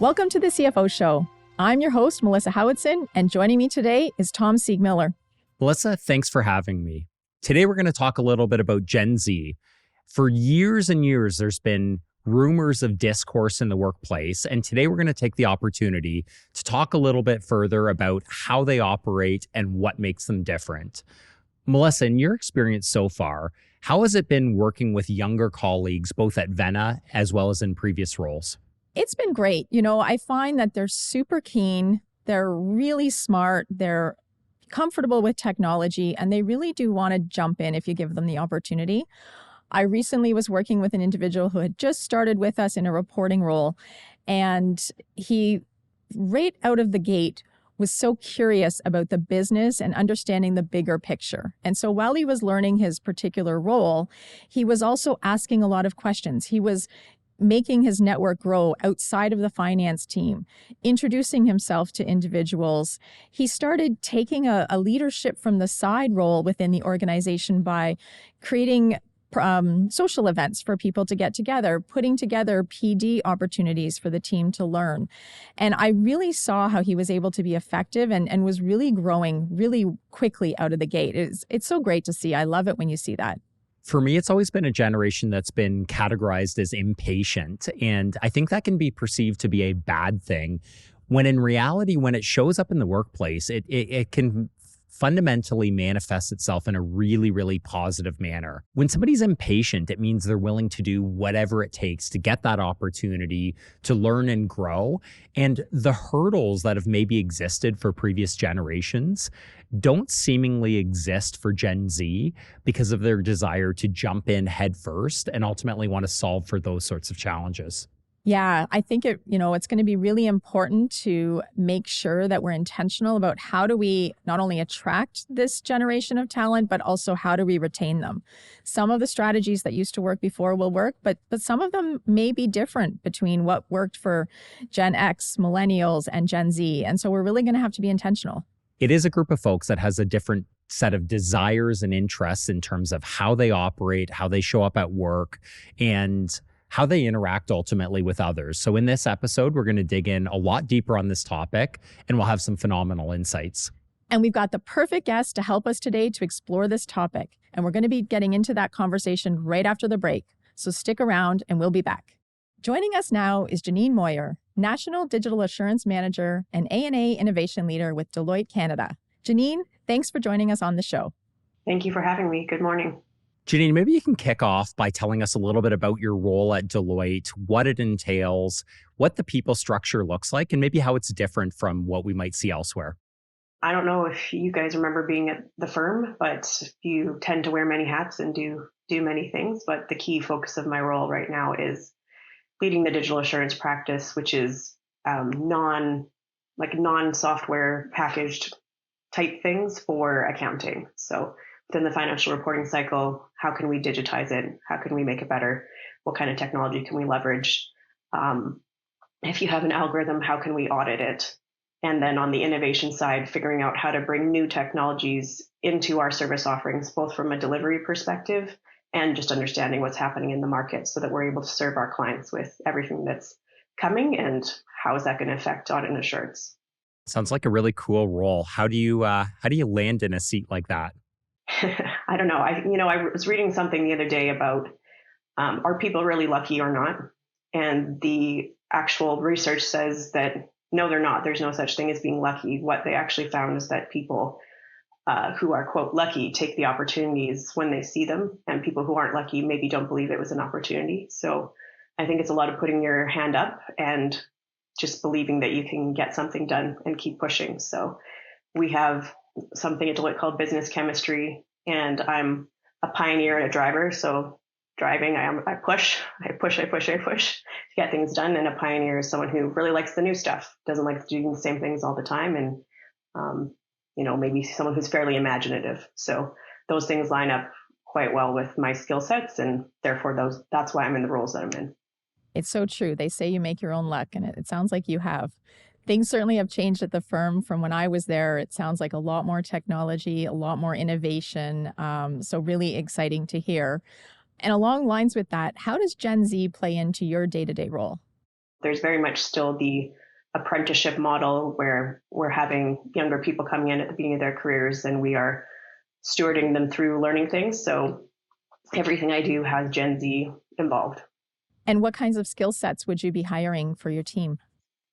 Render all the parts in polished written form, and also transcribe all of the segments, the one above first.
Welcome to the CFO Show. I'm your host, Melissa Howitson, and joining me today is Tom Siegmiller. Melissa, thanks for having me. Today, we're going to talk a little bit about Gen Z. For years and years, there's been rumors of discourse in the workplace, and today we're going to take the opportunity to talk a little bit further about how they operate and what makes them different. Melissa, in your experience so far, how has it been working with younger colleagues, both at Vena as well as in previous roles? It's been great. I find that they're super keen, they're really smart, they're comfortable with technology, and they really do want to jump in if you give them the opportunity. I recently was working with an individual who had just started with us in a reporting role, and he, right out of the gate, was so curious about the business and understanding the bigger picture. And so while he was learning his particular role, he was also asking a lot of questions. He was making his network grow outside of the finance team, introducing himself to individuals. He started taking a leadership from the side role within the organization by creating social events for people to get together, putting together PD opportunities for the team to learn. And I really saw how he was able to be effective and was really growing really quickly out of the gate. It's so great to see. I love it when you see that. For me, it's always been a generation that's been categorized as impatient. And I think that can be perceived to be a bad thing, when in reality, when it shows up in the workplace, it can fundamentally manifest itself in a really, really positive manner. When somebody's impatient, it means they're willing to do whatever it takes to get that opportunity to learn and grow. And the hurdles that have maybe existed for previous generations don't seemingly exist for Gen Z because of their desire to jump in head first and ultimately want to solve for those sorts of challenges. Yeah, I think it's going to be really important to make sure that we're intentional about how do we not only attract this generation of talent, but also how do we retain them. Some of the strategies that used to work before will work, but some of them may be different between what worked for Gen X, Millennials, and Gen Z. And so we're really going to have to be intentional. It is a group of folks that has a different set of desires and interests in terms of how they operate, how they show up at work, and how they interact ultimately with others. So in this episode, we're going to dig in a lot deeper on this topic, and we'll have some phenomenal insights. And we've got the perfect guest to help us today to explore this topic. And we're going to be getting into that conversation right after the break. So stick around and we'll be back. Joining us now is Janine Moir, National Digital Assurance Manager and A&A Innovation Leader with Deloitte Canada. Janine, thanks for joining us on the show. Thank you for having me. Good morning. Janine, maybe you can kick off by telling us a little bit about your role at Deloitte, what it entails, what the people structure looks like, and maybe how it's different from what we might see elsewhere. I don't know if you guys remember being at the firm, but you tend to wear many hats and do many things. But the key focus of my role right now is leading the digital assurance practice, which is non-software packaged type things for accounting. So within the financial reporting cycle, how can we digitize it? How can we make it better? What kind of technology can we leverage? If you have an algorithm, how can we audit it? And then on the innovation side, figuring out how to bring new technologies into our service offerings, both from a delivery perspective and just understanding what's happening in the market so that we're able to serve our clients with everything that's coming and how is that going to affect audit and assurance. Sounds like a really cool role. How do you land in a seat like that? I don't know. I was reading something the other day about are people really lucky or not? And the actual research says that no, they're not. There's no such thing as being lucky. What they actually found is that people who are, quote, lucky take the opportunities when they see them, and people who aren't lucky maybe don't believe it was an opportunity. So I think it's a lot of putting your hand up and just believing that you can get something done and keep pushing. So we have something at Deloitte called business chemistry, and I'm a pioneer and a driver. So driving, I push to get things done. And a pioneer is someone who really likes the new stuff, doesn't like doing the same things all the time. And, maybe someone who's fairly imaginative. So those things line up quite well with my skill sets. And therefore that's why I'm in the roles that I'm in. It's so true. They say you make your own luck, and it sounds like you have. Things certainly have changed at the firm from when I was there. It sounds like a lot more technology, a lot more innovation. So really exciting to hear. And along lines with that, how does Gen Z play into your day-to-day role? there's very much still the apprenticeship model where we're having younger people coming in at the beginning of their careers and we are stewarding them through learning things. So everything I do has Gen Z involved. And what kinds of skill sets would you be hiring for your team?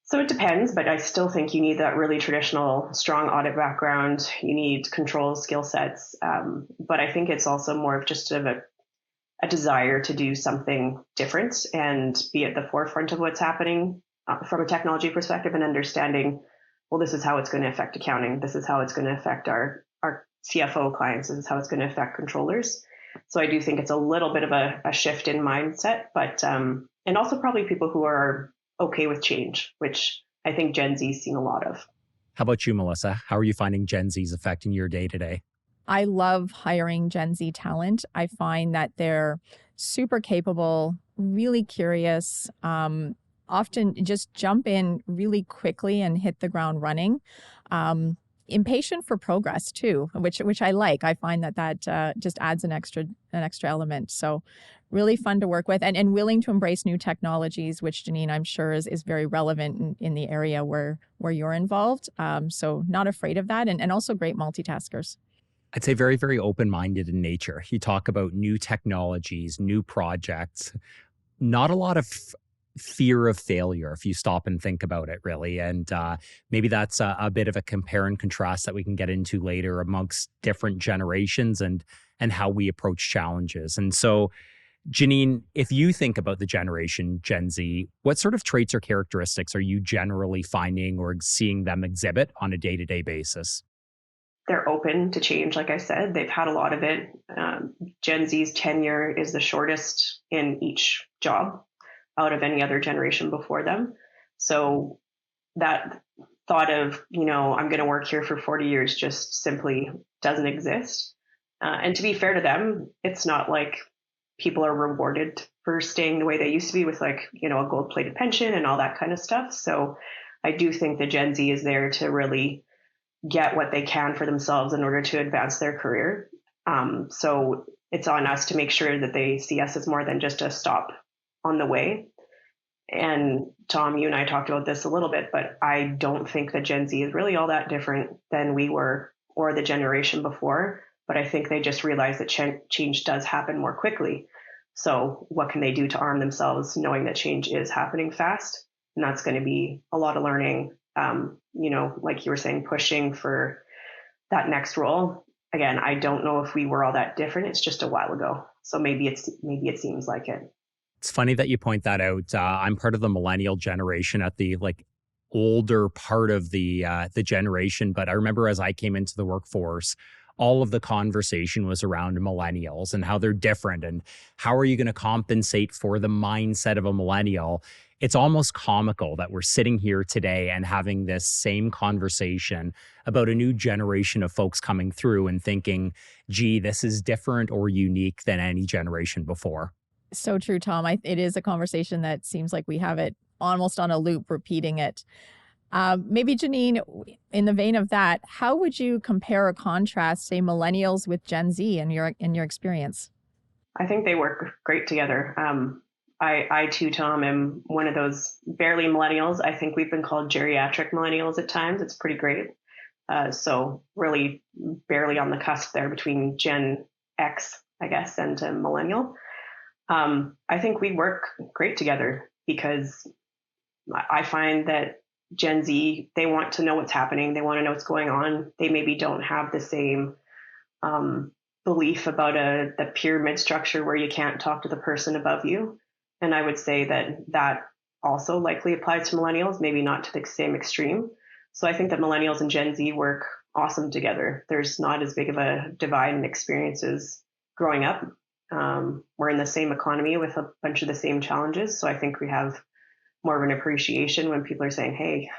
So it depends, but I still think you need that really traditional, strong audit background. You need control skill sets. But I think it's also more of just a desire to do something different and be at the forefront of what's happening from a technology perspective and understanding, well, this is how it's going to affect accounting. This is how it's going to affect our CFO clients. This is how it's going to affect controllers. So I do think it's a little bit of a shift in mindset, but and also probably people who are okay with change, which I think Gen Z's seen a lot of. How about you, Melissa? How are you finding Gen Z's affecting your day to day? I love hiring Gen Z talent. I find that they're super capable, really curious, often just jump in really quickly and hit the ground running. Impatient for progress too, which I like. I find that just adds an extra element. So really fun to work with and willing to embrace new technologies, which Janine, I'm sure is very relevant in the area where you're involved. So not afraid of that and also great multitaskers. I'd say very, very open-minded in nature. You talk about new technologies, new projects, not a lot of fear of failure if you stop and think about it, really. And maybe that's a bit of a compare and contrast that we can get into later amongst different generations and how we approach challenges. And so, Janine, if you think about the generation Gen Z, what sort of traits or characteristics are you generally finding or seeing them exhibit on a day-to-day basis? They're open to change. Like I said, they've had a lot of it. Gen Z's tenure is the shortest in each job out of any other generation before them. So that thought of, I'm going to work here for 40 years just simply doesn't exist. And to be fair to them, it's not like people are rewarded for staying the way they used to be with a gold-plated pension and all that kind of stuff. So I do think the Gen Z is there to really get what they can for themselves in order to advance their career. So it's on us to make sure that they see us as more than just a stop on the way. And Tom, you and I talked about this a little bit, but I don't think that Gen Z is really all that different than we were or the generation before. But I think they just realize that change does happen more quickly. So what can they do to arm themselves knowing that change is happening fast? And that's going to be a lot of learning, like you were saying, pushing for that next role. Again, I don't know if we were all that different. It's just a while ago. So maybe it seems like it. It's funny that you point that out. I'm part of the millennial generation at the older part of the generation. But I remember as I came into the workforce, all of the conversation was around millennials and how they're different and how are you going to compensate for the mindset of a millennial. It's almost comical that we're sitting here today and having this same conversation about a new generation of folks coming through and thinking, gee, this is different or unique than any generation before. So true, Tom. It is a conversation that seems like we have it almost on a loop, repeating it. Maybe Janine, in the vein of that, how would you compare or contrast, say, millennials with Gen Z in your experience? I think they work great together. I too, Tom, am one of those barely millennials. I think we've been called geriatric millennials at times. It's pretty great. So really barely on the cusp there between Gen X, I guess, and millennial. I think we work great together because I find that Gen Z, they want to know what's happening. They want to know what's going on. They maybe don't have the same belief about the pyramid structure where you can't talk to the person above you. And I would say that also likely applies to millennials, maybe not to the same extreme. So I think that millennials and Gen Z work awesome together. There's not as big of a divide in experiences growing up. We're in the same economy with a bunch of the same challenges. So I think we have more of an appreciation when people are saying, hey,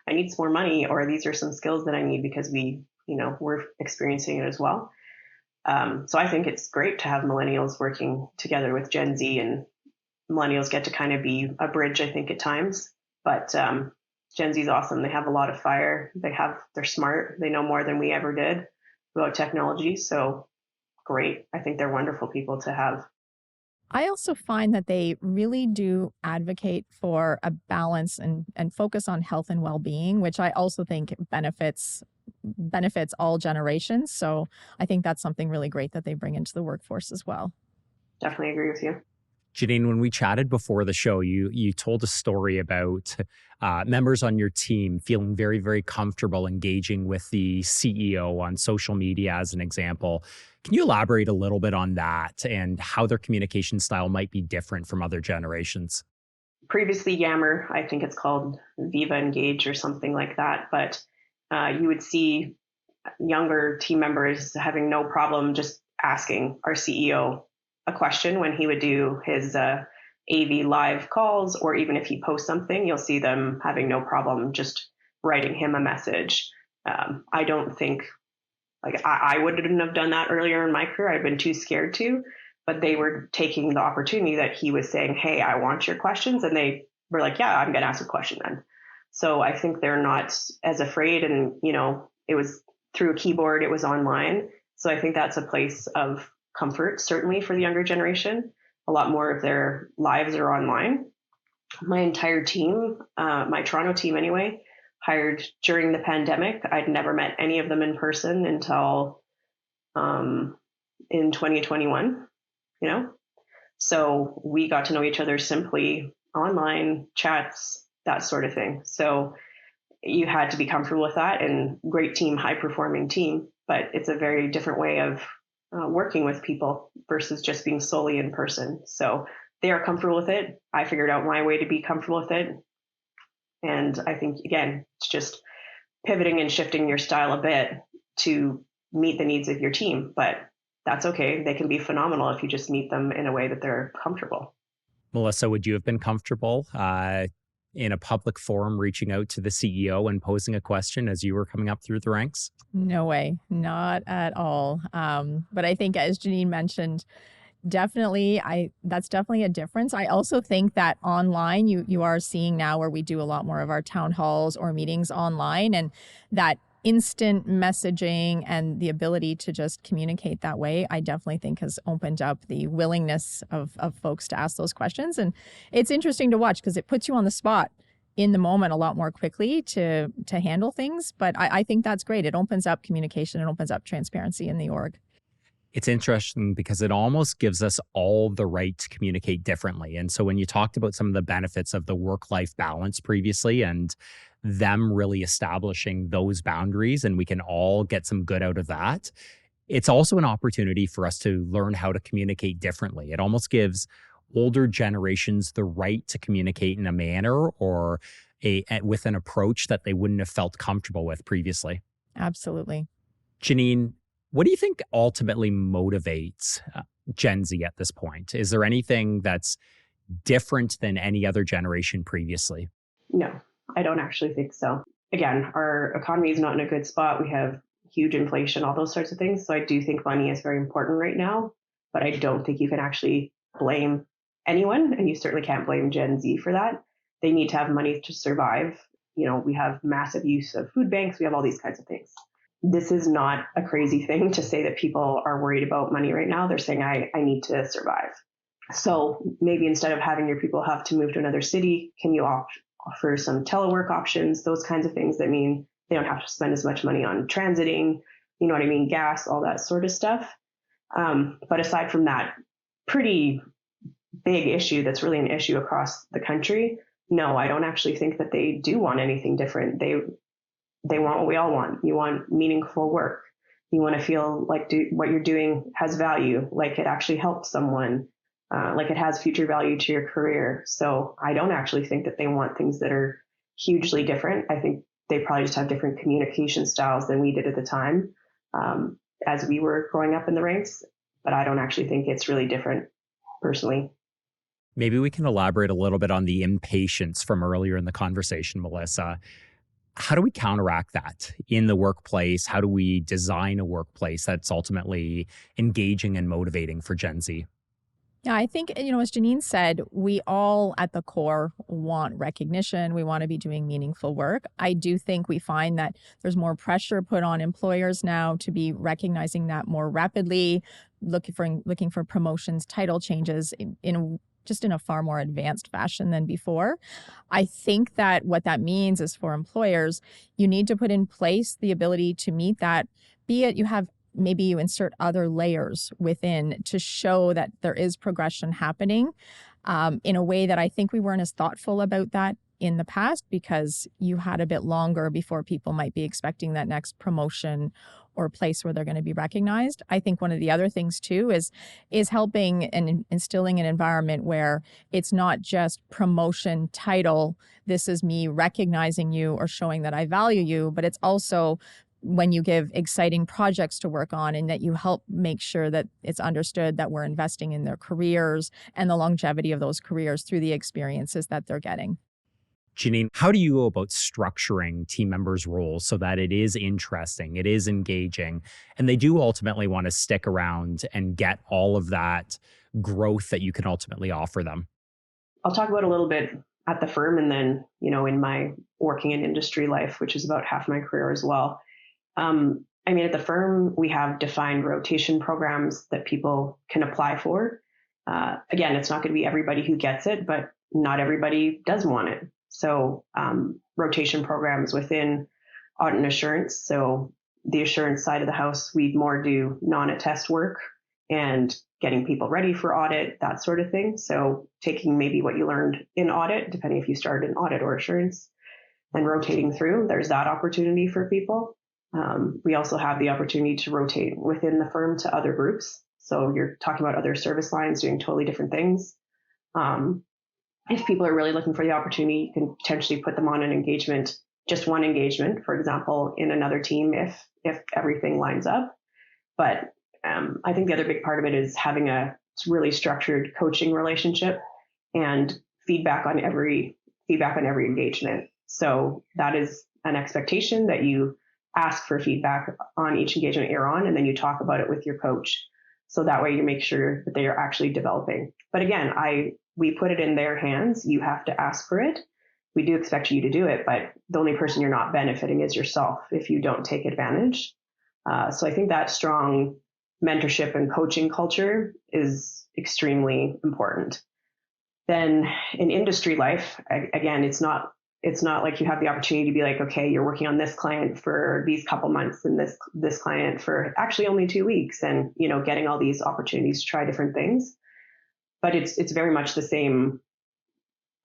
I need some more money, or these are some skills that I need because we're experiencing it as well. So I think it's great to have millennials working together with Gen Z, and millennials get to kind of be a bridge, I think, at times. But Gen Z is awesome. They have a lot of fire. They're smart. They know more than we ever did about technology. So great. I think they're wonderful people to have. I also find that they really do advocate for a balance and focus on health and well-being, which I also think benefits all generations. So I think that's something really great that they bring into the workforce as well. Definitely agree with you. Janine, when we chatted before the show, you told a story about members on your team feeling very, very comfortable engaging with the CEO on social media, as an example. Can you elaborate a little bit on that and how their communication style might be different from other generations? Previously, Yammer, I think it's called Viva Engage or something like that, but you would see younger team members having no problem just asking our CEO a question when he would do his AV live calls, or even if he posts something, you'll see them having no problem just writing him a message. I don't think I wouldn't have done that earlier in my career. I'd been too scared to, but they were taking the opportunity that he was saying, "Hey, I want your questions," and they were like, "Yeah, I'm going to ask a question then." So I think they're not as afraid, and it was through a keyboard, it was online. So I think that's a place of comfort, certainly for the younger generation. A lot more of their lives are online. My entire team, my Toronto team anyway, hired during the pandemic. I'd never met any of them in person until in 2021, you know? So we got to know each other simply online chats, that sort of thing. So you had to be comfortable with that, and great team, high performing team, but it's a very different way of working with people versus just being solely in person. So they are comfortable with it. I figured out my way to be comfortable with it. And I think, again, it's just pivoting and shifting your style a bit to meet the needs of your team. But that's okay. They can be phenomenal if you just meet them in a way that they're comfortable. Melissa, would you have been comfortable in a public forum reaching out to the CEO and posing a question as you were coming up through the ranks? No way, not at all. But I think, as Janine mentioned, that's definitely a difference. I also think that online, you are seeing now where we do a lot more of our town halls or meetings online, and that instant messaging and the ability to just communicate that way, I definitely think has opened up the willingness of folks to ask those questions. And it's interesting to watch because it puts you on the spot in the moment a lot more quickly to handle things. But I think that's great. It opens up communication and opens up transparency in the org. It's interesting because it almost gives us all the right to communicate differently. And so when you talked about some of the benefits of the work-life balance previously and them really establishing those boundaries, and we can all get some good out of that, it's also an opportunity for us to learn how to communicate differently. It almost gives older generations the right to communicate in a manner or with an approach that they wouldn't have felt comfortable with previously. Absolutely. Janine, what do you think ultimately motivates Gen Z at this point? Is there anything that's different than any other generation previously? No, I don't actually think so. Again, our economy is not in a good spot. We have huge inflation, all those sorts of things. So I do think money is very important right now, but I don't think you can actually blame anyone, and you certainly can't blame Gen Z for that. They need to have money to survive. We have massive use of food banks. We have all these kinds of things. This is not a crazy thing to say that people are worried about money right now. They're saying, I need to survive. So maybe instead of having your people have to move to another city, can you offer some telework options, those kinds of things that mean they don't have to spend as much money on transiting, you know what I mean, gas, all that sort of stuff. But aside from that pretty big issue that's really an issue across the country, no, I don't actually think that they do want anything different. They want what we all want. You want meaningful work. You want to feel like what you're doing has value, like it actually helps someone, like it has future value to your career. So I don't actually think that they want things that are hugely different. I think they probably just have different communication styles than we did at the time as we were growing up in the ranks. But I don't actually think it's really different personally. Maybe we can elaborate a little bit on the impatience from earlier in the conversation, Melissa. How do we counteract that in the workplace? How do we design a workplace that's ultimately engaging and motivating for Gen Z? Yeah, I think, as Janine said, we all at the core want recognition. We want to be doing meaningful work. I do think we find that there's more pressure put on employers now to be recognizing that more rapidly, looking for promotions, title changes just in a far more advanced fashion than before. I think that what that means is for employers, you need to put in place the ability to meet that, be it maybe you insert other layers within to show that there is progression happening in a way that I think we weren't as thoughtful about that in the past, because you had a bit longer before people might be expecting that next promotion or place where they're going to be recognized. I think one of the other things too is helping and instilling an environment where it's not just promotion title, this is me recognizing you or showing that I value you, but it's also when you give exciting projects to work on and that you help make sure that it's understood that we're investing in their careers and the longevity of those careers through the experiences that they're getting. Janine, how do you go about structuring team members' roles so that it is interesting, it is engaging, and they do ultimately want to stick around and get all of that growth that you can ultimately offer them? I'll talk about a little bit at the firm and then, in my working in industry life, which is about half my career as well. At the firm, we have defined rotation programs that people can apply for. Again, it's not going to be everybody who gets it, but not everybody does want it. So rotation programs within audit and assurance. So the assurance side of the house, we'd more do non-attest work and getting people ready for audit, that sort of thing. So taking maybe what you learned in audit, depending if you started in audit or assurance, and rotating through, there's that opportunity for people. We also have the opportunity to rotate within the firm to other groups. So you're talking about other service lines doing totally different things. If people are really looking for the opportunity, you can potentially put them on an engagement, just one engagement, for example, in another team if everything lines up. But I think the other big part of it is having a really structured coaching relationship and feedback on every engagement. So that is an expectation that you ask for feedback on each engagement you're on, and then you talk about it with your coach. So that way you make sure that they are actually developing. But again, we put it in their hands. You have to ask for it. We do expect you to do it, but the only person you're not benefiting is yourself if you don't take advantage. So I think that strong mentorship and coaching culture is extremely important. Then in industry life, again, it's not like you have the opportunity to be like, okay, you're working on this client for these couple months and this client for actually only 2 weeks, and getting all these opportunities to try different things. But it's very much the same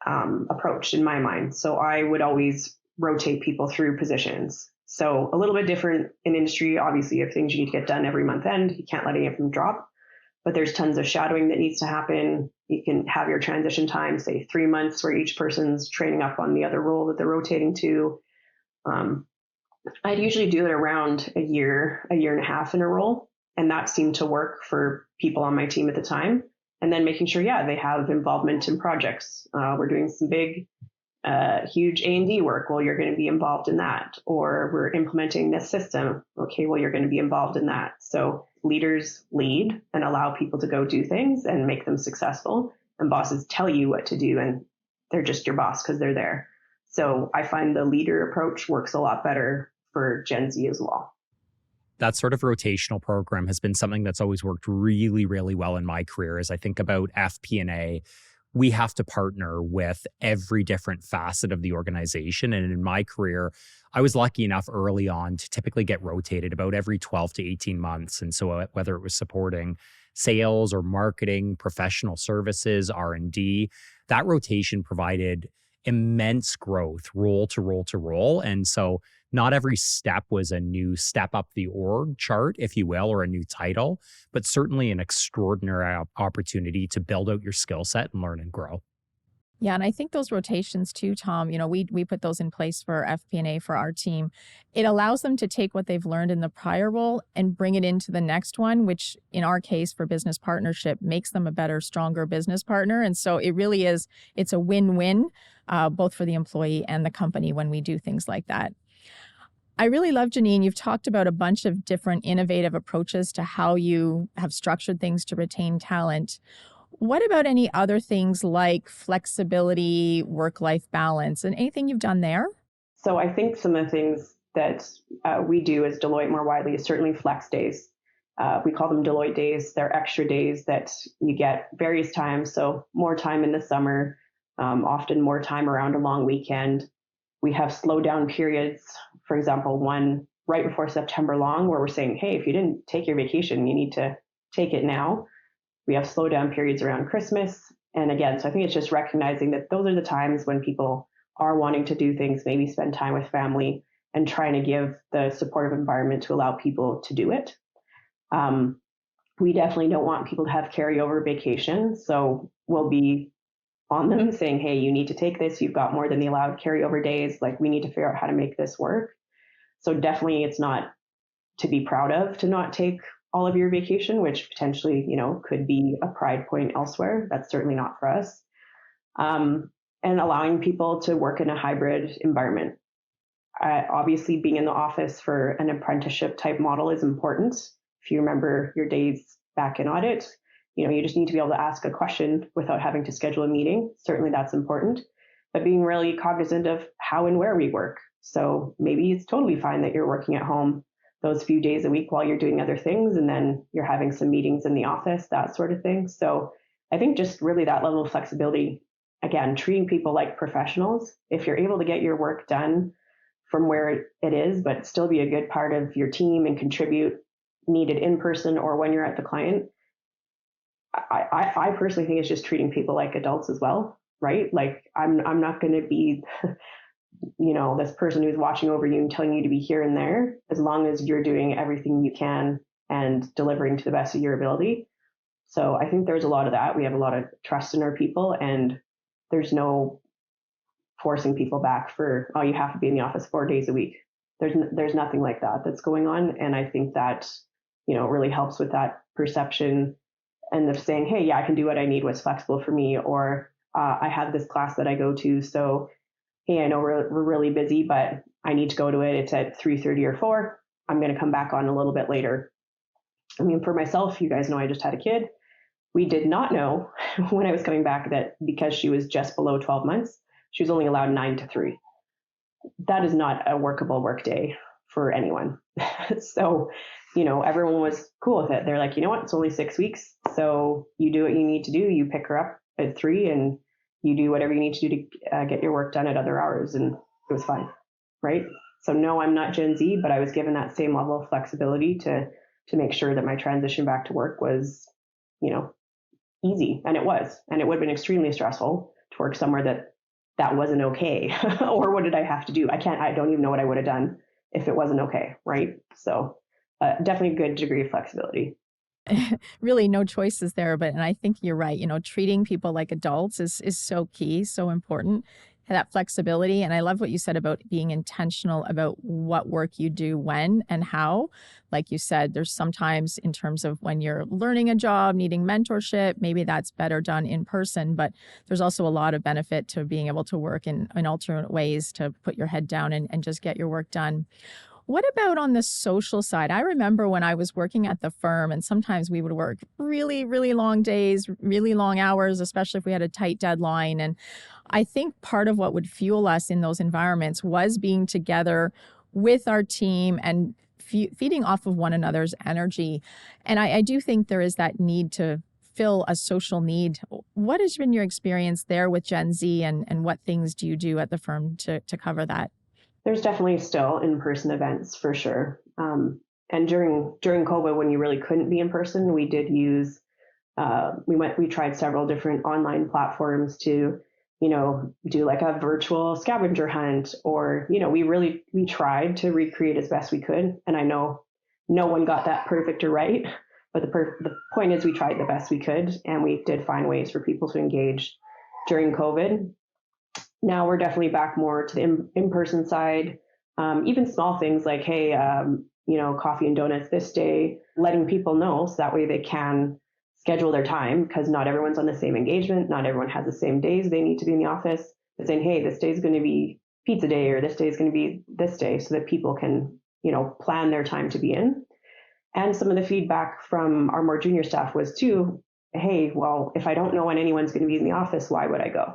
approach in my mind. So I would always rotate people through positions. So a little bit different in industry. Obviously, you have things you need to get done every month end. You can't let any of them drop. But there's tons of shadowing that needs to happen. You can have your transition time, say 3 months, where each person's training up on the other role that they're rotating to. I'd usually do it around a year and a half in a role. And that seemed to work for people on my team at the time. And then making sure, they have involvement in projects. We're doing some big, huge A&D work. Well, you're going to be involved in that. Or we're implementing this system. Okay, well, you're going to be involved in that. So leaders lead and allow people to go do things and make them successful. And bosses tell you what to do, and they're just your boss because they're there. So I find the leader approach works a lot better for Gen Z as well. That sort of rotational program has been something that's always worked really, really well in my career. As I think about FP&A, we have to partner with every different facet of the organization. And in my career, I was lucky enough early on to typically get rotated about every 12 to 18 months. And so whether it was supporting sales or marketing, professional services, R&D, that rotation provided immense growth role to role to role. And so not every step was a new step up the org chart, if you will, or a new title, but certainly an extraordinary opportunity to build out your skill set and learn and grow. Yeah, and I think those rotations too, Tom, we put those in place for FP&A for our team. It allows them to take what they've learned in the prior role and bring it into the next one, which in our case for business partnership makes them a better, stronger business partner. And so it's a win-win, both for the employee and the company when we do things like that. I really love, Janine, you've talked about a bunch of different innovative approaches to how you have structured things to retain talent. What about any other things like flexibility, work-life balance, and anything you've done there? So I think some of the things that we do as Deloitte more widely is certainly flex days. We call them Deloitte days. They're extra days that you get various times. So more time in the summer, often more time around a long weekend. We have slow down periods. For example, one right before September long, where we're saying, hey, if you didn't take your vacation, you need to take it now. We have slow down periods around Christmas. And again, so I think it's just recognizing that those are the times when people are wanting to do things, maybe spend time with family, and trying to give the supportive environment to allow people to do it. We definitely don't want people to have carryover vacation. So we'll be on them saying, hey, you need to take this. You've got more than the allowed carryover days. Like, we need to figure out how to make this work. So definitely it's not to be proud of to not take all of your vacation, which potentially, could be a pride point elsewhere. That's certainly not for us. And allowing people to work in a hybrid environment. Obviously, being in the office for an apprenticeship type model is important. If you remember your days back in audit, you just need to be able to ask a question without having to schedule a meeting. Certainly that's important, but being really cognizant of how and where we work. So maybe it's totally fine that you're working at home those few days a week while you're doing other things, and then you're having some meetings in the office, that sort of thing. So I think just really that level of flexibility, again, treating people like professionals. If you're able to get your work done from where it is, but still be a good part of your team and contribute needed in person or when you're at the client, I personally think it's just treating people like adults as well, right? Like, I'm not going to be, this person who's watching over you and telling you to be here and there, as long as you're doing everything you can and delivering to the best of your ability. So I think there's a lot of that. We have a lot of trust in our people, and there's no forcing people back for, oh, you have to be in the office 4 days a week. There's nothing like that that's going on. And I think that, really helps with that perception and of saying, hey, yeah, I can do what I need, what's flexible for me, or I have this class that I go to. So, hey, I know we're really busy, but I need to go to it. It's at 3:30 or 4. I'm going to come back on a little bit later. I mean, for myself, you guys know I just had a kid. We did not know when I was coming back that because she was just below 12 months, she was only allowed 9 to 3. That is not a workable work day for anyone. So, everyone was cool with it. They're like, you know what, it's only 6 weeks. So you do what you need to do. You pick her up at 3 and you do whatever you need to do to get your work done at other hours. And it was fine. Right. So no, I'm not Gen Z, but I was given that same level of flexibility to make sure that my transition back to work was, easy. And it was, and it would have been extremely stressful to work somewhere that wasn't okay. Or what did I have to do? I don't even know what I would have done if it wasn't okay. Right. So definitely a good degree of flexibility. Really no choices there, and I think you're right. Treating people like adults is so key, so important. That flexibility. And I love what you said about being intentional about what work you do when and how. Like you said, there's sometimes in terms of when you're learning a job, needing mentorship, maybe that's better done in person, but there's also a lot of benefit to being able to work in alternate ways to put your head down and just get your work done. What about on the social side? I remember when I was working at the firm, and sometimes we would work really, really long days, really long hours, especially if we had a tight deadline. And I think part of what would fuel us in those environments was being together with our team and feeding off of one another's energy. And I do think there is that need to fill a social need. What has been your experience there with Gen Z, and what things do you do at the firm to cover that? There's definitely still in-person events for sure. And during COVID, when you really couldn't be in person, we did use, we tried several different online platforms to, do like a virtual scavenger hunt, or, we tried to recreate as best we could. And I know no one got that perfect or right, but the point is we tried the best we could, and we did find ways for people to engage during COVID. Now we're definitely back more to the in-person side. Even small things like, hey, coffee and donuts this day, letting people know so that way they can schedule their time, because not everyone's on the same engagement. Not everyone has the same days they need to be in the office. But saying, hey, this day is going to be pizza day, or this day is going to be this day, so that people can, plan their time to be in. And some of the feedback from our more junior staff was too, hey, well, if I don't know when anyone's going to be in the office, why would I go?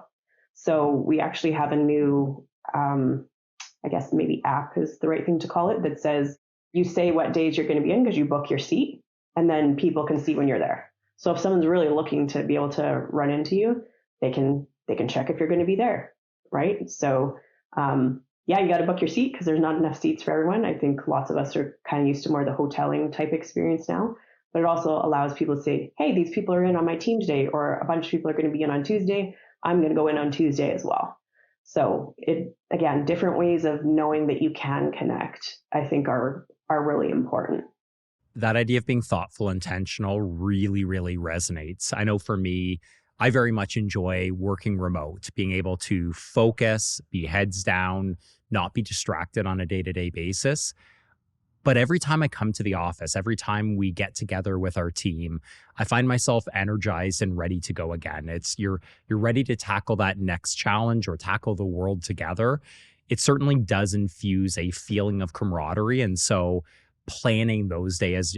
So we actually have a new, I guess maybe app is the right thing to call it, that says you say what days you're going to be in because you book your seat. and then people can see when you're there. So if someone's really looking to be able to run into you, they can check if you're going to be there, right? So yeah, you got to book your seat because there's not enough seats for everyone. I think lots of us are kind of used to more the hoteling type experience now, but it also allows people to say, hey, these people are in on my team today, or a bunch of people are going to be in on Tuesday. I'm going to go in on Tuesday as well. So again, different ways of knowing that you can connect, I think are really important. That idea of being thoughtful, intentional really, really resonates. I know for me, I very much enjoy working remote, being able to focus, be heads down, not be distracted on a day-to-day basis. But every time I come to the office, every time we get together with our team, I find myself energized and ready to go again. It's you're ready to tackle that next challenge or tackle the world together. It certainly does infuse a feeling of camaraderie. And so planning those days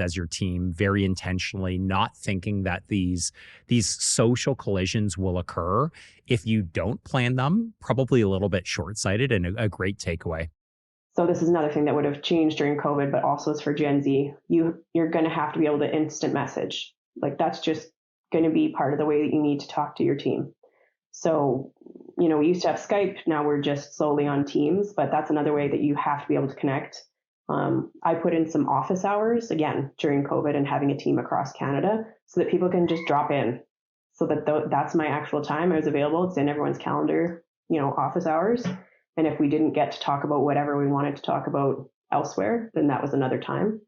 as your team very intentionally, not thinking that these social collisions will occur. If you don't plan them, probably a little bit short-sighted and a great takeaway. So this is another thing that would have changed during COVID, but also is for Gen Z. You're going to have to be able to instant message. Like that's just going to be part of the way that you need to talk to your team. So, we used to have Skype. Now we're just solely on Teams, but that's another way that you have to be able to connect. I put in some office hours again during COVID and having a team across Canada so that people can just drop in. So that's my actual time I was available. It's in everyone's calendar, office hours. And if we didn't get to talk about whatever we wanted to talk about elsewhere, then that was another time.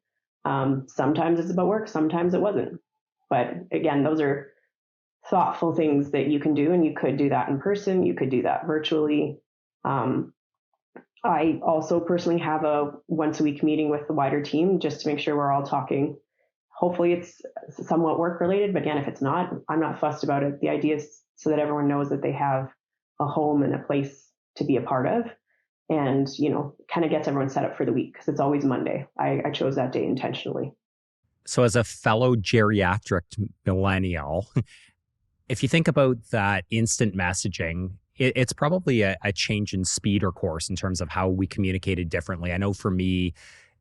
Sometimes it's about work, sometimes it wasn't. But again, those are thoughtful things that you can do, and you could do that in person, you could do that virtually. I also personally have a once a week meeting with the wider team just to make sure we're all talking. Hopefully it's somewhat work related, but again, if it's not, I'm not fussed about it. The idea is so that everyone knows that they have a home and a place to be a part of, and kind of gets everyone set up for the week because it's always Monday. I chose that day intentionally. So as a fellow geriatric millennial, if you think about that instant messaging, it's probably a change in speed or course in terms of how we communicated differently. I know for me,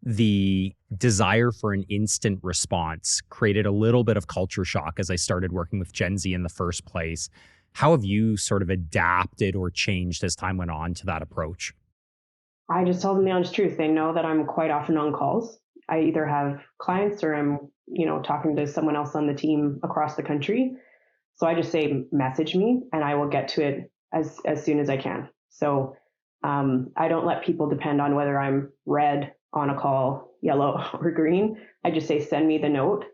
the desire for an instant response created a little bit of culture shock as I started working with Gen Z in the first place. How have you sort of adapted or changed as time went on to that approach? I just tell them the honest truth. They know that I'm quite often on calls. I either have clients or I'm, talking to someone else on the team across the country. So I just say, message me and I will get to it as soon as I can. So I don't let people depend on whether I'm red on a call, yellow or green. I just say, send me the note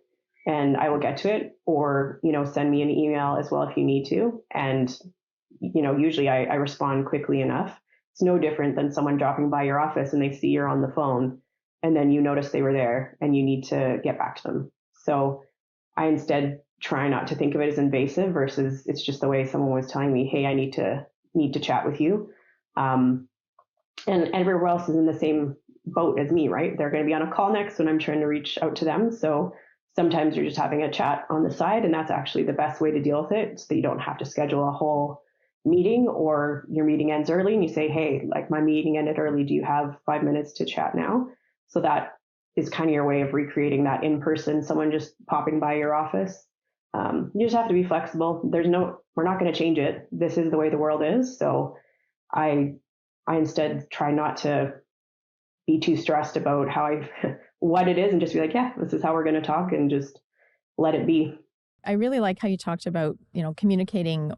and I will get to it, or, send me an email as well if you need to. And, usually I respond quickly enough. It's no different than someone dropping by your office and they see you're on the phone and then you notice they were there and you need to get back to them. So I instead try not to think of it as invasive versus it's just the way someone was telling me, hey, I need to chat with you. And everyone else is in the same boat as me, right? They're going to be on a call next when I'm trying to reach out to them. So sometimes you're just having a chat on the side, and that's actually the best way to deal with it so that you don't have to schedule a whole meeting, or your meeting ends early and you say, hey, like my meeting ended early. Do you have 5 minutes to chat now? So that is kind of your way of recreating that in person, someone just popping by your office. You just have to be flexible. We're not going to change it. This is the way the world is. So I instead try not to be too stressed about what it is and just be like, yeah, this is how we're going to talk and just let it be. I really like how you talked about, communicating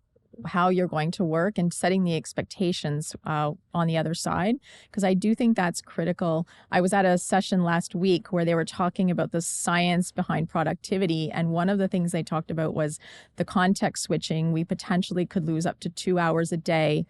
how you're going to work and setting the expectations on the other side, because I do think that's critical. I was at a session last week where they were talking about the science behind productivity, and one of the things they talked about was the context switching. We potentially could lose up to 2 hours a day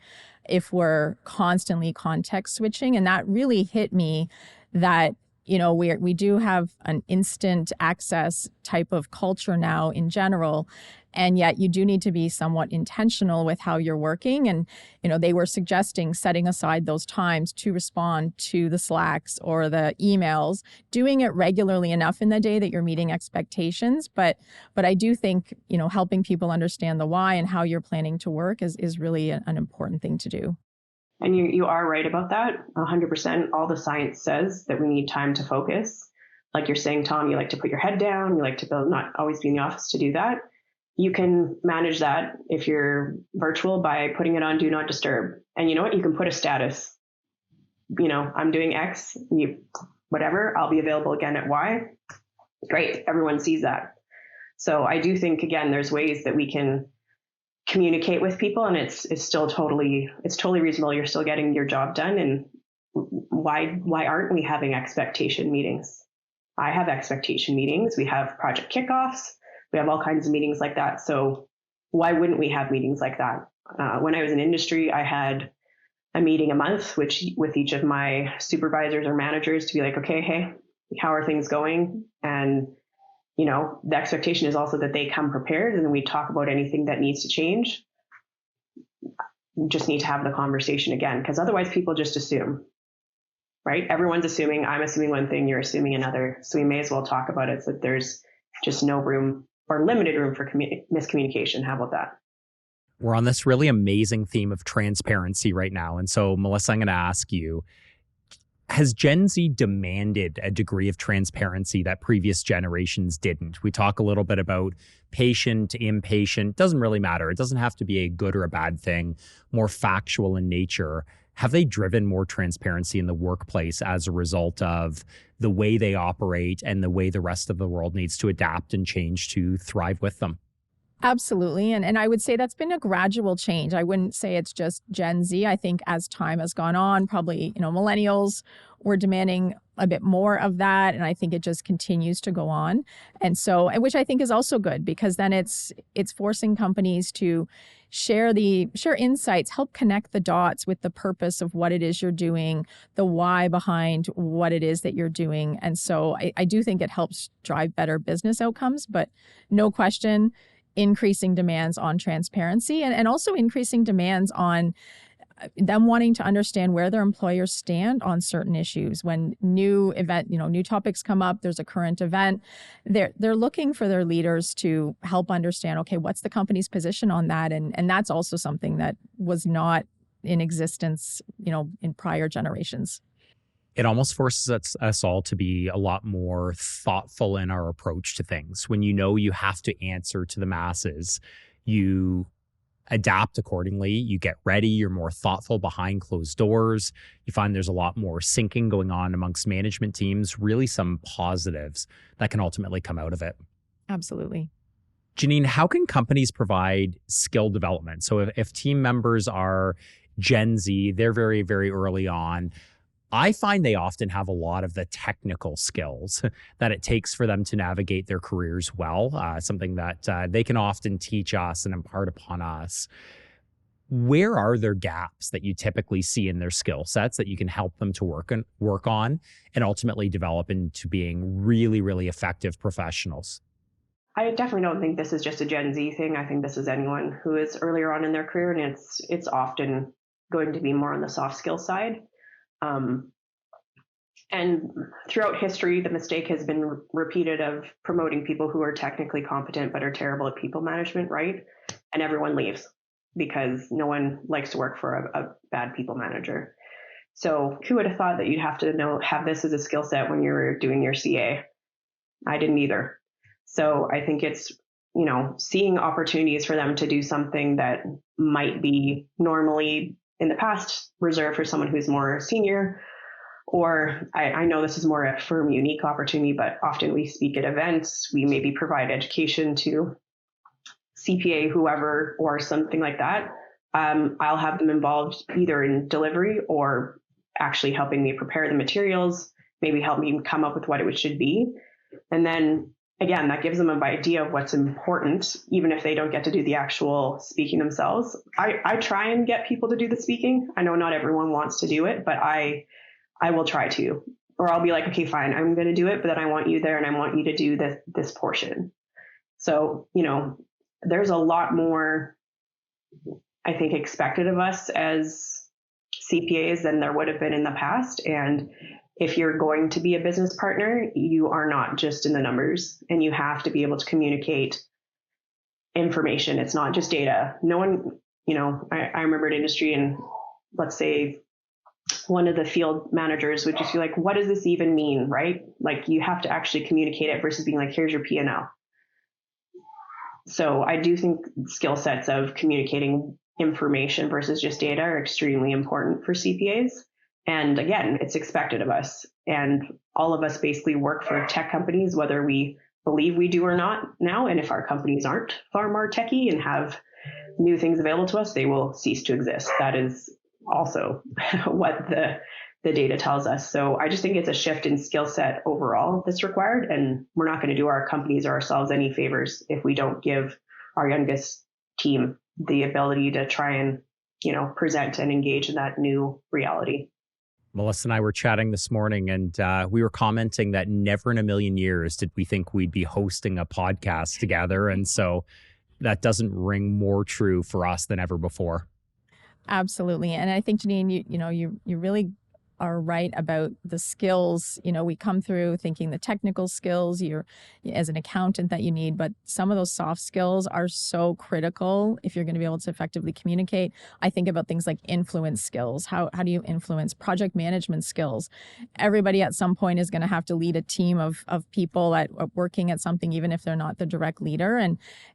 if we're constantly context switching, and that really hit me that we do have an instant access type of culture now in general. And yet you do need to be somewhat intentional with how you're working. And, they were suggesting setting aside those times to respond to the Slacks or the emails, doing it regularly enough in the day that you're meeting expectations. But I do think, helping people understand the why and how you're planning to work is really an important thing to do. And you are right about that, 100%. All the science says that we need time to focus. like you're saying, Tom, you like to put your head down, you like to not always be in the office to do that. You can manage that if you're virtual by putting it on Do Not Disturb. And you know what? You can put a status. I'm doing X, whatever, I'll be available again at Y. Great. Everyone sees that. So I do think, again, there's ways that we can communicate with people, and it's totally reasonable. You're still getting your job done. And why aren't we having expectation meetings? I have expectation meetings. We have project kickoffs. We have all kinds of meetings like that. So why wouldn't we have meetings like that? When I was in industry, I had a meeting a month, with each of my supervisors or managers to be like, okay, hey, how are things going? And, the expectation is also that they come prepared, and then we talk about anything that needs to change. You just need to have the conversation again, because otherwise people just assume, right? Everyone's assuming. I'm assuming one thing, you're assuming another. So we may as well talk about it so that there's just no room or limited room for miscommunication. How about that? We're on this really amazing theme of transparency right now. And so, Melissa, I'm going to ask you, has Gen Z demanded a degree of transparency that previous generations didn't? We talk a little bit about patient, impatient. Doesn't really matter. It doesn't have to be a good or a bad thing, more factual in nature. Have they driven more transparency in the workplace as a result of the way they operate and the way the rest of the world needs to adapt and change to thrive with them? Absolutely. And I would say that's been a gradual change. I wouldn't say it's just Gen Z. I think as time has gone on, probably, millennials were demanding a bit more of that. And I think it just continues to go on. And so, which I think is also good, because then it's forcing companies to share insights, help connect the dots with the purpose of what it is you're doing, the why behind what it is that you're doing. And so I do think it helps drive better business outcomes, but no question, increasing demands on transparency and also increasing demands on them wanting to understand where their employers stand on certain issues. When new topics come up, there's a current event, they're looking for their leaders to help understand, okay, what's the company's position on that? And that's also something that was not in existence, in prior generations. It almost forces us all to be a lot more thoughtful in our approach to things. When you have to answer to the masses, you adapt accordingly, you get ready, you're more thoughtful behind closed doors. You find there's a lot more syncing going on amongst management teams, really some positives that can ultimately come out of it. Absolutely. Janine, how can companies provide skill development? So if team members are Gen Z, they're very, very early on. I find they often have a lot of the technical skills that it takes for them to navigate their careers well, something that they can often teach us and impart upon us. Where are there gaps that you typically see in their skill sets that you can help them to work on and ultimately develop into being really, really effective professionals? I definitely don't think this is just a Gen Z thing. I think this is anyone who is earlier on in their career, and it's often going to be more on the soft skill side. And throughout history, the mistake has been repeated of promoting people who are technically competent but are terrible at people management, right? And everyone leaves because no one likes to work for a bad people manager. So who would have thought that you'd have to have this as a skill set when you were doing your CA? I didn't either. So I think it's, seeing opportunities for them to do something that might be normally in the past reserved for someone who's more senior, or I know this is more a firm unique opportunity, but often we speak at events, we maybe provide education to CPA, whoever, or something like that. I'll have them involved either in delivery or actually helping me prepare the materials, maybe help me come up with what it should be. And then again, that gives them an idea of what's important, even if they don't get to do the actual speaking themselves. I try and get people to do the speaking. I know not everyone wants to do it, but I will try to. Or I'll be like, okay, fine, I'm going to do it, but then I want you there and I want you to do this portion. So, there's a lot more, I think, expected of us as CPAs than there would have been in the past. And if you're going to be a business partner, you are not just in the numbers, and you have to be able to communicate information. It's not just data. No one, I remember in industry, and let's say one of the field managers would just be like, what does this even mean, right? Like you have to actually communicate it versus being like, here's your P&L. So I do think skill sets of communicating information versus just data are extremely important for CPAs. And again, it's expected of us. And all of us basically work for tech companies, whether we believe we do or not now. And if our companies aren't far more techy and have new things available to us, they will cease to exist. That is also what the data tells us. So I just think it's a shift in skill set overall that's required. And we're not going to do our companies or ourselves any favors if we don't give our youngest team the ability to try and, present and engage in that new reality. Melissa and I were chatting this morning, and we were commenting that never in a million years did we think we'd be hosting a podcast together. And so that doesn't ring more true for us than ever before. Absolutely. And I think, Janine, you really are right about the skills. We come through thinking the technical skills you're as an accountant that you need, but some of those soft skills are so critical if you're going to be able to effectively communicate. I think about things like influence skills. How do you influence? Project management skills? Everybody at some point is going to have to lead a team of people at working at something, even if they're not the direct leader.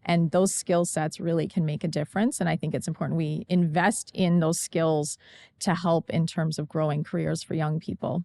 And those skill sets really can make a difference. And I think it's important we invest in those skills to help in terms of growing careers for young people.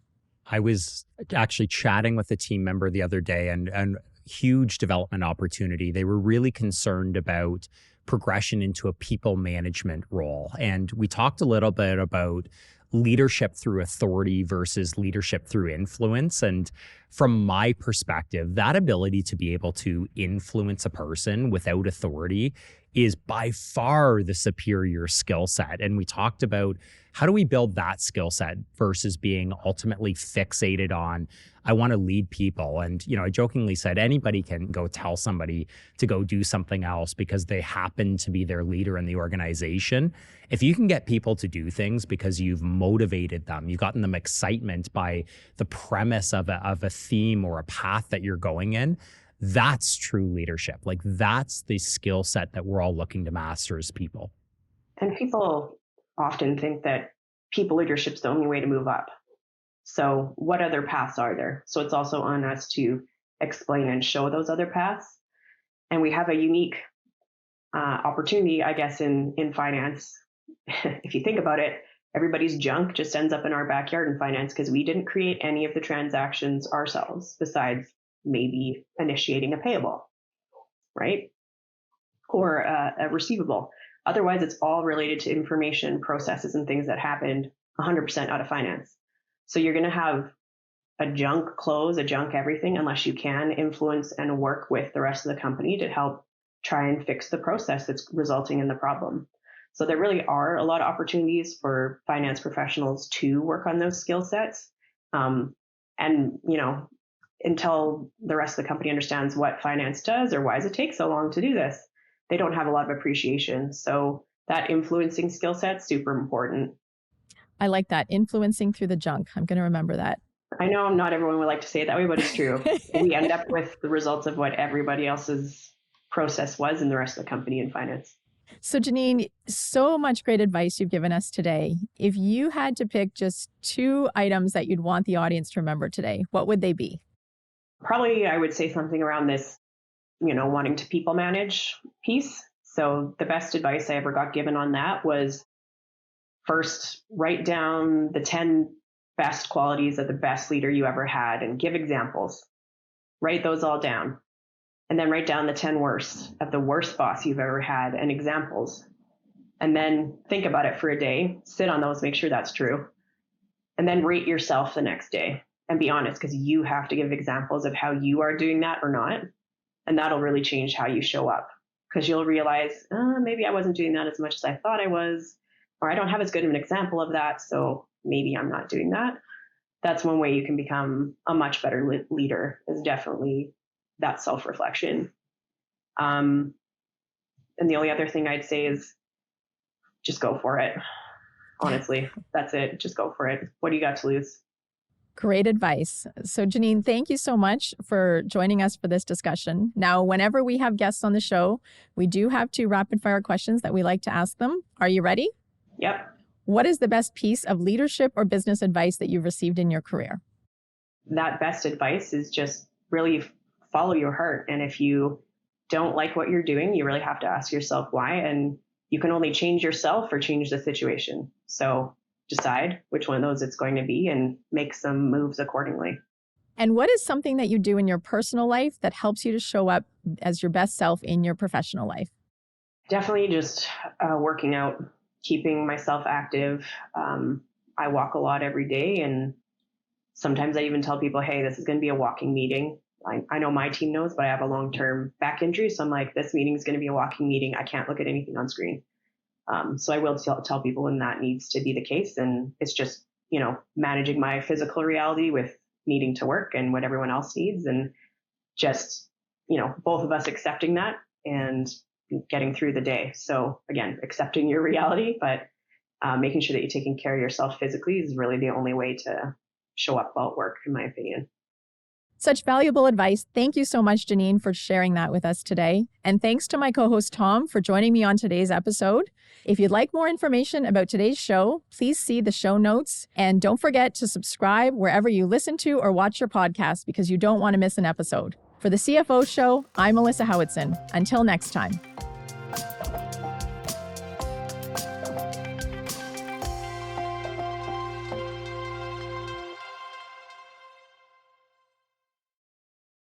I was actually chatting with a team member the other day, and huge development opportunity. They were really concerned about progression into a people management role. And we talked a little bit about leadership through authority versus leadership through influence. And from my perspective, that ability to be able to influence a person without authority is by far the superior skill set. And we talked about how do we build that skill set versus being ultimately fixated on, I want to lead people. And, I jokingly said anybody can go tell somebody to go do something else because they happen to be their leader in the organization. If you can get people to do things because you've motivated them, you've gotten them excitement by the premise of a theme or a path that you're going in, that's true leadership. Like that's the skill set that we're all looking to master as people. And people often think that people leadership is the only way to move up. So what other paths are there? So it's also on us to explain and show those other paths. And we have a unique opportunity, I guess, in finance. If you think about it, everybody's junk just ends up in our backyard in finance because we didn't create any of the transactions ourselves besides maybe initiating a payable, right? Or a receivable. Otherwise, it's all related to information processes and things that happened 100% out of finance. So you're going to have a junk close, a junk everything, unless you can influence and work with the rest of the company to help try and fix the process that's resulting in the problem. So there really are a lot of opportunities for finance professionals to work on those skill sets. Until the rest of the company understands what finance does or why does it take so long to do this, they don't have a lot of appreciation. So that influencing skill set, super important. I like that. Influencing through the junk. I'm going to remember that. I know not everyone would like to say it that way, but it's true. We end up with the results of what everybody else's process was in the rest of the company in finance. So Janine, so much great advice you've given us today. If you had to pick just 2 items that you'd want the audience to remember today, what would they be? Probably I would say something around this, wanting to people manage piece. So the best advice I ever got given on that was first, write down the 10 best qualities of the best leader you ever had and give examples. Write those all down. And then write down the 10 worst of the worst boss you've ever had and examples. And then think about it for a day, sit on those, make sure that's true. And then rate yourself the next day and be honest, because you have to give examples of how you are doing that or not. And that'll really change how you show up, because you'll realize, maybe I wasn't doing that as much as I thought I was, or I don't have as good of an example of that, so maybe I'm not doing that. That's one way you can become a much better leader, is definitely that self-reflection. And the only other thing I'd say is just go for it. Honestly, that's it. Just go for it. What do you got to lose? Great advice. So Janine, thank you so much for joining us for this discussion. Now, whenever we have guests on the show, we do have 2 rapid fire questions that we like to ask them. Are you ready? Yep. What is the best piece of leadership or business advice that you've received in your career? That best advice is just really follow your heart. And if you don't like what you're doing, you really have to ask yourself why. And you can only change yourself or change the situation. So decide which one of those it's going to be and make some moves accordingly. And what is something that you do in your personal life that helps you to show up as your best self in your professional life? Definitely just working out, keeping myself active. I walk a lot every day, and sometimes I even tell people, hey, this is going to be a walking meeting. I know my team knows, but I have a long-term back injury. So I'm like, this meeting is going to be a walking meeting. I can't look at anything on screen. So I will tell people when that needs to be the case. And it's just, managing my physical reality with needing to work and what everyone else needs. And just, both of us accepting that and getting through the day. So again, accepting your reality, but making sure that you're taking care of yourself physically is really the only way to show up well at work, in my opinion. Such valuable advice. Thank you so much, Janine, for sharing that with us today. And thanks to my co-host, Tom, for joining me on today's episode. If you'd like more information about today's show, please see the show notes. And don't forget to subscribe wherever you listen to or watch your podcast, because you don't want to miss an episode. For the CFO Show, I'm Melissa Howitson. Until next time.